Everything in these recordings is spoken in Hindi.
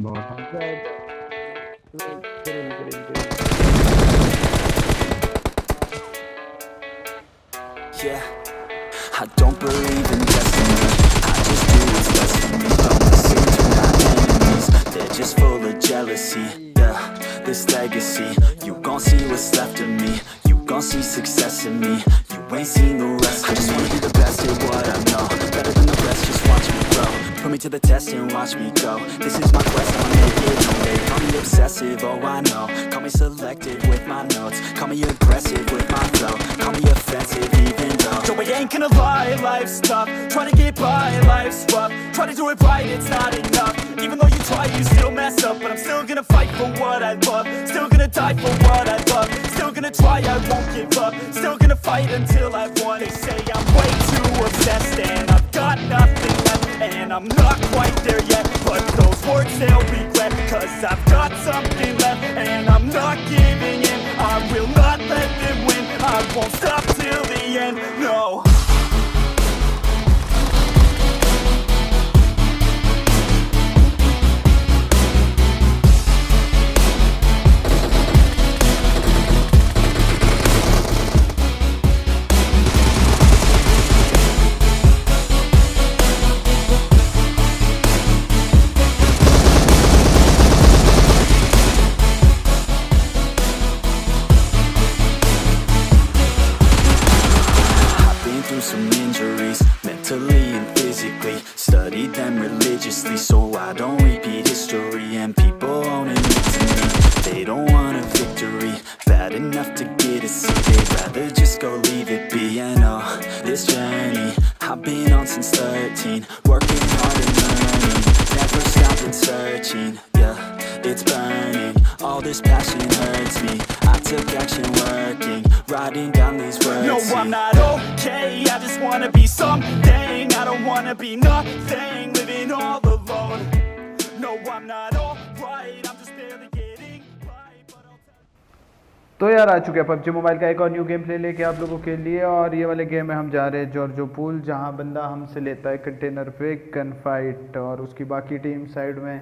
बहुत Yeah, I don't believe in destiny. I just do what's best for me. Don't listen to my enemies. They're just full of jealousy. Yeah, this legacy. You gon' see what's left of me. You gon' see success in me. You ain't seen the rest. I just wanna be the best at what I know. Better than the rest, just watch me grow. Put me to the test and watch me go. This is my quest, I'll make it known. They call me obsessive, oh I know. Call me selective with my notes. Call me aggressive with my flow. Call me offensive even though Joe, I ain't gonna lie, life's tough. Try to get by, life's rough. Try to do it right, it's not enough. Even though you try, you still mess up. But I'm still gonna fight for what I love. Still gonna die for what I love. Still gonna try, I won't give up. Still gonna fight until I've won. They say I'm way too obsessed and I've got nothing left. And I'm not quite there yet, but those words they'll regret. Cause I've got something left and I'm not giving in. I will not let them win. I won't stop till the end, no. Some injuries, mentally and physically. Studied them religiously so I don't repeat history. And people owning it to me, they don't want a victory. Bad enough to get a seat, they'd rather just go leave it be. And oh, this journey I've been on since 13. Working hard and learning, never stopping searching. Yeah, it's burning, all this passion hurts me. I took action working, writing down these words. No, I'm not okay, I just wanna be something. I don't wanna be nothing, living all alone. No, I'm not alright, I'm just barely getting by, but I'll tell. तो यार आ चुके हैं पबजी मोबाइल का एक और न्यू गेम प्ले लेके आप लोगों के लिए। और ये वाले गेम में हम जा रहे हैं जॉर्जो पूल, जहां बंदा हमसे लेता है कंटेनर पे गन फाइट और उसकी बाकी टीम साइड में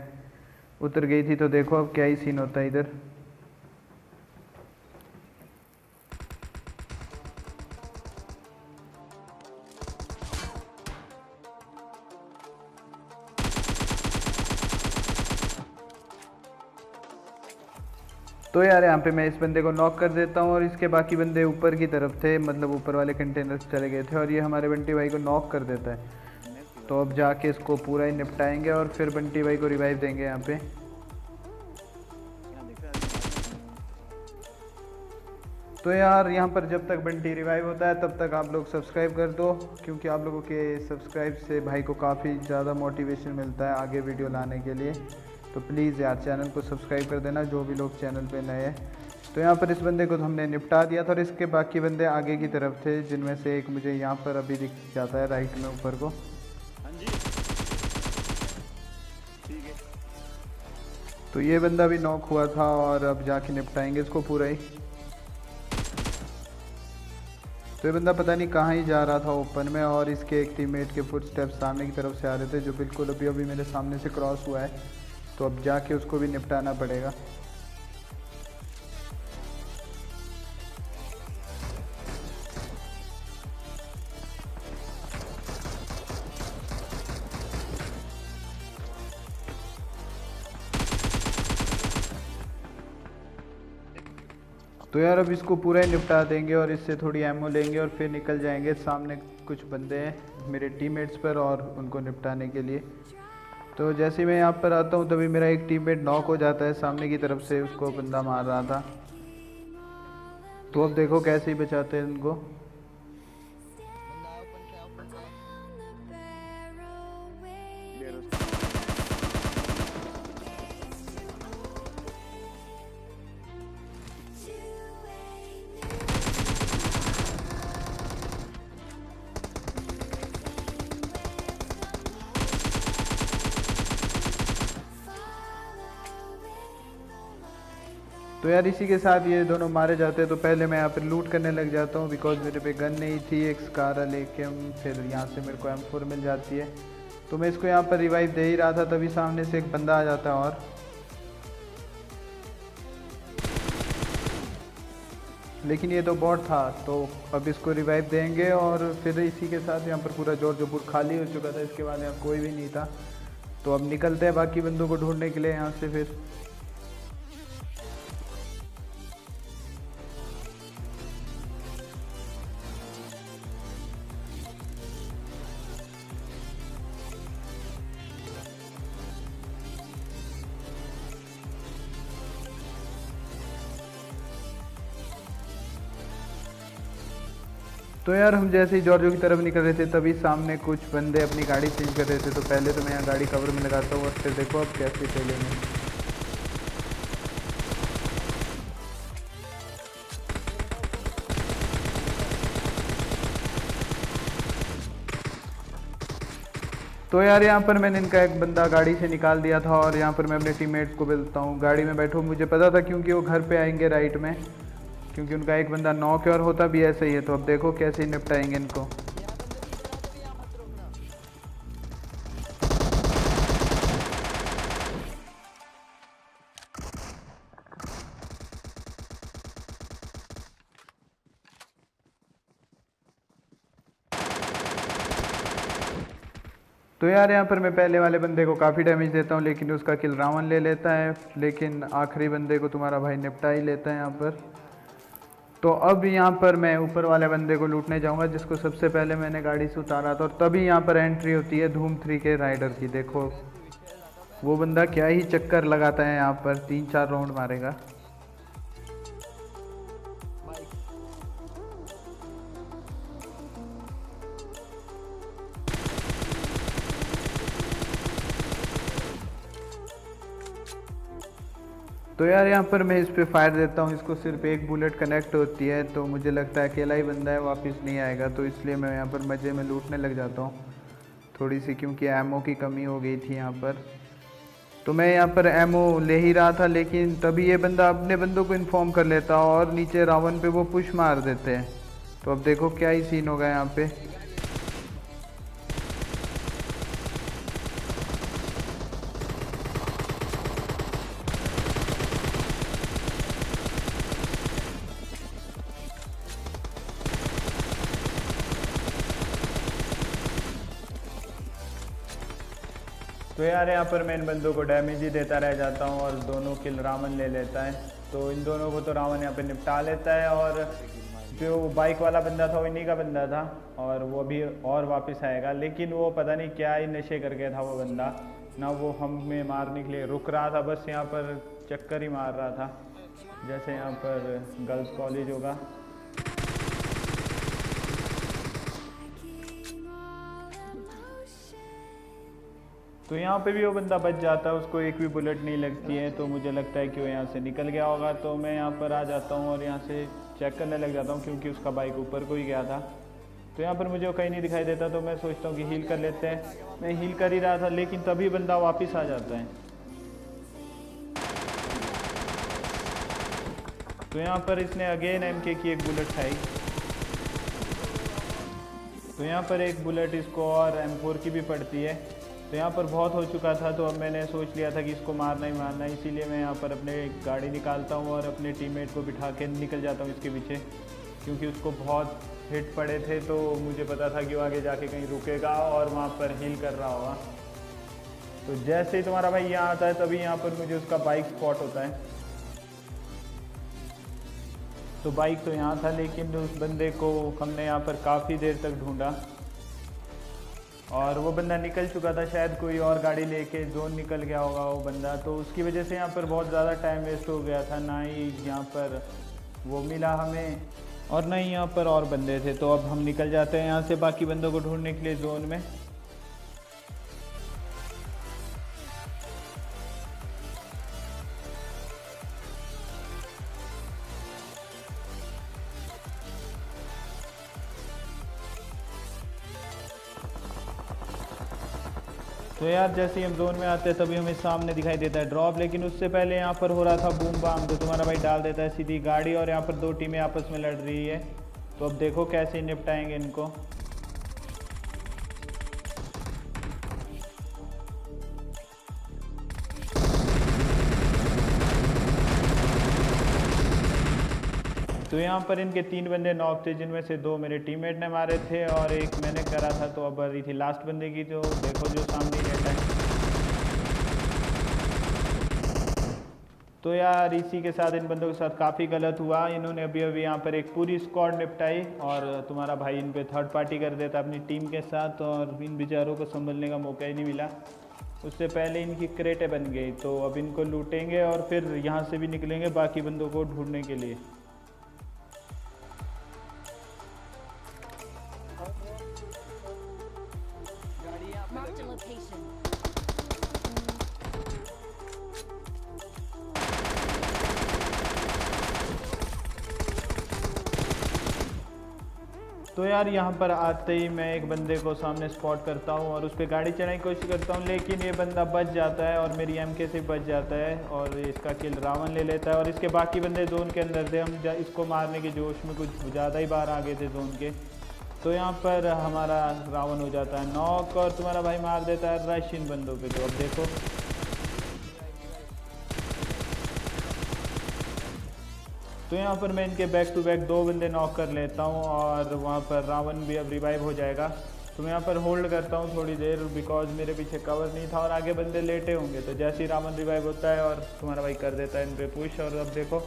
उतर गई थी। तो देखो अब क्या ही सीन होता है इधर। तो यार यहाँ पे मैं इस बंदे को नॉक कर देता हूँ और इसके बाकी बंदे ऊपर की तरफ थे, मतलब ऊपर वाले कंटेनर चले गए थे और ये हमारे बंटी भाई को नॉक कर देता है। तो अब जाके इसको पूरा ही निपटाएंगे और फिर बंटी भाई को रिवाइव देंगे यहाँ पे। तो यार यहाँ पर जब तक बंटी रिवाइव होता है तब तक आप लोग सब्सक्राइब कर दो, क्योंकि आप लोगों के सब्सक्राइब से भाई को काफ़ी ज़्यादा मोटिवेशन मिलता है आगे वीडियो लाने के लिए। तो प्लीज़ यार चैनल को सब्सक्राइब कर देना जो भी लोग चैनल पे नए हैं। तो यहाँ पर इस बंदे को हमने निपटा दिया था और इसके बाकी बंदे आगे की तरफ थे, जिनमें से एक मुझे यहाँ पर अभी दिख जाता है राइट में ऊपर को। तो ये बंदा भी नॉक हुआ था और अब जाके निपटाएंगे इसको पूरा ही। तो ये बंदा पता नहीं कहाँ ही जा रहा था ओपन में और इसके एक टीममेट के फुटस्टेप्स सामने की तरफ से आ रहे थे, जो बिल्कुल अभी अभी मेरे सामने से क्रॉस हुआ है। तो अब जाके उसको भी निपटाना पड़ेगा। तो यार अब इसको पूरा ही निपटा देंगे और इससे थोड़ी एमओ लेंगे और फिर निकल जाएंगे। सामने कुछ बंदे हैं मेरे टीममेट्स पर और उनको निपटाने के लिए। तो जैसे मैं यहाँ पर आता हूँ तभी मेरा एक टीममेट नॉक हो जाता है, सामने की तरफ से उसको बंदा मार रहा था। तो अब देखो कैसे ही बचाते हैं उनको। तो यार इसी के साथ ये दोनों मारे जाते हैं। तो पहले मैं यहाँ पर लूट करने लग जाता हूँ, बिकॉज मेरे पे गन नहीं थी। एक स्कारा लेके हम फिर यहाँ से मेरे को M4 मिल जाती है। तो मैं इसको यहाँ पर रिवाइव दे ही रहा था, तभी सामने से एक बंदा आ जाता है और लेकिन ये तो बॉट था। तो अब इसको रिवाइव देंगे और फिर इसी के साथ यहाँ पर पूरा जॉर्जपुर खाली हो चुका था। इसके बाद यहाँ कोई भी नहीं था, तो अब निकलते हैं बाकी बंदों को ढूंढने के लिए यहाँ से फिर। तो यार हम जैसे ही जॉर्जो की तरफ निकल रहे थे तभी सामने कुछ बंदे अपनी गाड़ी चेंज कर रहे थे। तो पहले तो मैं यहाँ गाड़ी कवर में लगाता हूँ और फिर देखो अब कैसे चलेंगे। तो यार यहाँ पर मैंने इनका एक बंदा गाड़ी से निकाल दिया था और यहाँ पर मैं अपने टीममेट्स को बोलता हूँ गाड़ी में बैठो। मुझे पता था क्योंकि वो घर पे आएंगे राइट में, क्योंकि उनका एक बंदा नॉक है और होता भी ऐसा ही है। तो अब देखो कैसे निपटाएंगे इनको। तो यार यहाँ पर मैं पहले वाले बंदे को काफ़ी डैमेज देता हूँ, लेकिन उसका किल रावण ले लेता है। लेकिन आखिरी बंदे को तुम्हारा भाई निपटा ही लेता है यहाँ पर। तो अब यहाँ पर मैं ऊपर वाले बंदे को लूटने जाऊँगा, जिसको सबसे पहले मैंने गाड़ी से उतारा था। और तभी यहाँ पर एंट्री होती है धूम 3 के राइडर की। देखो वो बंदा क्या ही चक्कर लगाता है, यहाँ पर 3-4 राउंड मारेगा। तो यार यहाँ पर मैं इस पे फायर देता हूँ, इसको सिर्फ एक बुलेट कनेक्ट होती है। तो मुझे लगता है अकेला ही बंदा है, वापस नहीं आएगा। तो इसलिए मैं यहाँ पर मज़े में लूटने लग जाता हूँ थोड़ी सी, क्योंकि एमओ की कमी हो गई थी यहाँ पर। तो मैं यहाँ पर एमओ ले ही रहा था, लेकिन तभी ये बंदा अपने बंदों को इन्फॉर्म कर लेता और नीचे रावण पे वो पुश मार देते हैं। तो अब देखो क्या ही सीन होगा यहाँ पे। तो यार यहाँ पर मैं इन बंदों को डैमेज ही देता रह जाता हूँ और दोनों किल रावण ले लेता है। तो इन दोनों को तो रावण यहाँ पे निपटा लेता है। और जो बाइक वाला बंदा था वो इन्हीं का बंदा था और वो भी और वापस आएगा। लेकिन वो पता नहीं क्या ही नशे कर गया था वो बंदा, ना वो हमें मारने के लिए रुक रहा था, बस यहाँ पर चक्कर ही मार रहा था, जैसे यहाँ पर गर्ल्स कॉलेज होगा। तो यहाँ पे भी वो बंदा बच जाता है, उसको एक भी बुलेट नहीं लगती है। तो मुझे लगता है कि वो यहाँ से निकल गया होगा। तो मैं यहाँ पर आ जाता हूँ और यहाँ से चेक करने लग जाता हूँ, क्योंकि उसका बाइक ऊपर को ही गया था। तो यहाँ पर मुझे वो कहीं नहीं दिखाई देता। तो मैं सोचता हूँ कि हील कर लेते हैं। मैं हील कर ही रहा था, लेकिन तभी बंदा वापस आ जाता है। तो यहाँ पर इसने अगेन MK की एक बुलेट खाई। तो यहाँ पर एक बुलेट इसको और M4 की भी पड़ती है। तो यहाँ पर बहुत हो चुका था। तो अब मैंने सोच लिया था कि इसको मारना ही मारना है, इसीलिए मैं यहाँ पर अपने गाड़ी निकालता हूँ और अपने टीममेट को बिठा के निकल जाता हूँ इसके पीछे, क्योंकि उसको बहुत हिट पड़े थे। तो मुझे पता था कि वो आगे जाके कहीं रुकेगा और वहाँ पर हील कर रहा होगा। तो जैसे ही तुम्हारा भाई यहाँ आता है तभी यहाँ पर मुझे उसका बाइक स्पॉट होता है। तो बाइक तो यहाँ था, लेकिन उस बंदे को हमने यहाँ पर काफ़ी देर तक ढूंढा और वो बंदा निकल चुका था। शायद कोई और गाड़ी लेके जोन निकल गया होगा वो बंदा। तो उसकी वजह से यहाँ पर बहुत ज़्यादा टाइम वेस्ट हो गया था, ना ही यहाँ पर वो मिला हमें और ना ही यहाँ पर और बंदे थे। तो अब हम निकल जाते हैं यहाँ से बाकी बंदों को ढूंढने के लिए जोन में। तो यार जैसे ही हम जोन में आते हैं तभी हमें सामने दिखाई देता है ड्रॉप, लेकिन उससे पहले यहाँ पर हो रहा था बूम बाम। तो तुम्हारा भाई डाल देता है सीधी गाड़ी और यहाँ पर दो टीमें आपस में लड़ रही है। तो अब देखो कैसे निपटाएंगे इनको। तो यहाँ पर इनके 3 बंदे नॉक थे, जिनमें से 2 मेरे टीममेट ने मारे थे और एक मैंने करा था। तो अब बारी थी लास्ट बंदे की, तो देखो जो सामने ही रहता है। तो यार इसी के साथ इन बंदों के साथ काफ़ी गलत हुआ। इन्होंने अभी अभी यहाँ पर एक पूरी स्क्वाड निपटाई और तुम्हारा भाई इन पे थर्ड पार्टी कर देता अपनी टीम के साथ, और इन बेचारों को संभलने का मौका ही नहीं मिला। उससे पहले इनकी क्रेटें बन गई। तो अब इनको लूटेंगे और फिर यहाँ से भी निकलेंगे बाकी बंदों को ढूंढने के लिए। Marked a location. तो यार यहाँ पर आते ही मैं एक बंदे को सामने स्पॉट करता हूँ और उस पर गाड़ी चढ़ाने की कोशिश करता हूँ, लेकिन ये बंदा बच जाता है और मेरी एमके से बच जाता है और इसका किल रावण ले लेता है। और इसके बाकी बंदे जोन के अंदर थे, हम इसको मारने के जोश में कुछ ज़्यादा ही बाहर आ गए थे जोन के। तो यहाँ पर हमारा रावण हो जाता है नॉक और तुम्हारा भाई मार देता है रश इन बंदों पे। तो अब देखो तो यहाँ पर मैं इनके बैक टू बैक 2 बंदे नॉक कर लेता हूँ और वहाँ पर रावण भी अब रिवाइव हो जाएगा। तो मैं यहाँ पर होल्ड करता हूँ थोड़ी देर, बिकॉज मेरे पीछे कवर नहीं था और आगे बंदे लेटे होंगे। तो जैसे ही रावण रिवाइव होता है और तुम्हारा भाई कर देता है इन पे पुश। और अब देखो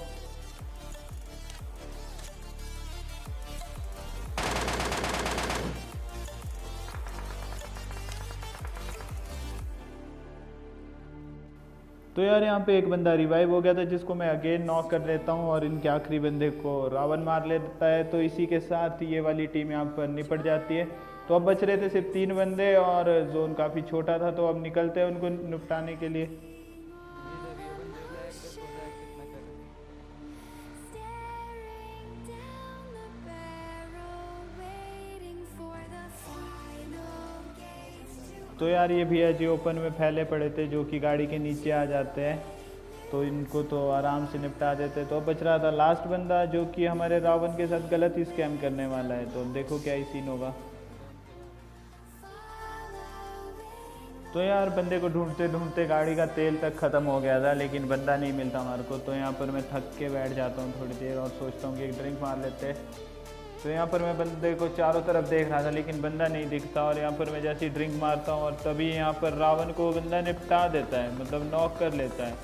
तो यार यहाँ पे एक बंदा रिवाइव हो गया था, जिसको मैं अगेन नॉक कर लेता हूँ और इनके आखिरी बंदे को रावण मार लेता है। तो इसी के साथ ये वाली टीम यहाँ पर निपट जाती है। तो अब बच रहे थे सिर्फ 3 बंदे और जोन काफ़ी छोटा था। तो अब निकलते हैं उनको निपटाने के लिए। तो यार ये भैया जी ओपन में फैले पड़े थे, जो कि गाड़ी के नीचे आ जाते हैं। तो इनको तो आराम से निपटा देते। तो बच रहा था लास्ट बंदा, जो कि हमारे रावण के साथ गलत ही स्कैम करने वाला है। तो अब देखो क्या ही सीन होगा। तो यार बंदे को ढूंढते ढूंढते गाड़ी का तेल तक ख़त्म हो गया था, लेकिन बंदा नहीं मिलता हमारे को। तो यहाँ पर मैं थक के बैठ जाता हूँ थोड़ी देर और सोचता हूँ कि एक ड्रिंक मार लेते। तो यहाँ पर मैं बंदे को चारों तरफ देख रहा था, लेकिन बंदा नहीं दिखता। और यहाँ पर मैं जैसे ही ड्रिंक मारता हूँ और तभी यहाँ पर रावण को बंदा निपटा देता है, मतलब नॉक कर लेता है।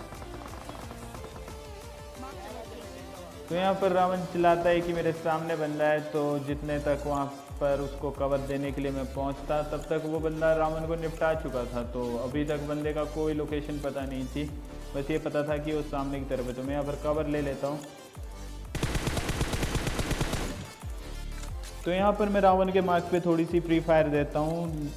तो यहाँ पर रावण चिल्लाता है कि मेरे सामने बंदा है। तो जितने तक वहाँ पर उसको कवर देने के लिए मैं पहुँचता, तब तक वो बंदा रावण को निपटा चुका था। तो अभी तक बंदे का कोई लोकेशन पता नहीं थी, बस ये पता था कि वो सामने की तरफ है। तो मैं यहाँ पर कवर ले लेता हूँ। तो यहाँ पर मैं रावण के मार्क पे थोड़ी सी फ्री फायर देता हूँ,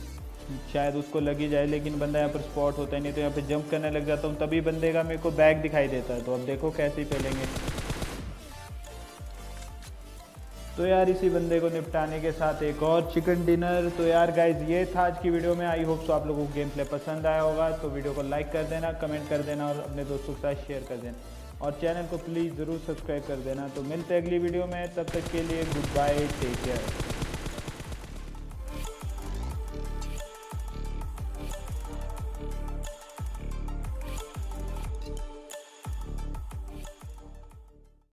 शायद उसको लग ही जाए, लेकिन बंदा यहाँ पर स्पॉट होता है नहीं। तो यहाँ पे जंप करने लग जाता हूँ, तभी बंदे का मेरे को बैग दिखाई देता है। तो अब देखो कैसे ही फैलेंगे। तो यार इसी बंदे को निपटाने के साथ एक और चिकन डिनर। तो यार गाइज ये था आज की वीडियो में। आई होप सो आप लोगों को गेम प्ले पसंद आया होगा। तो वीडियो को लाइक कर देना, कमेंट कर देना और अपने दोस्तों के साथ शेयर कर देना और चैनल को प्लीज़ ज़रूर सब्सक्राइब कर देना। तो मिलते हैं अगली वीडियो में, तब तक के लिए गुड बाय, टेक केयर।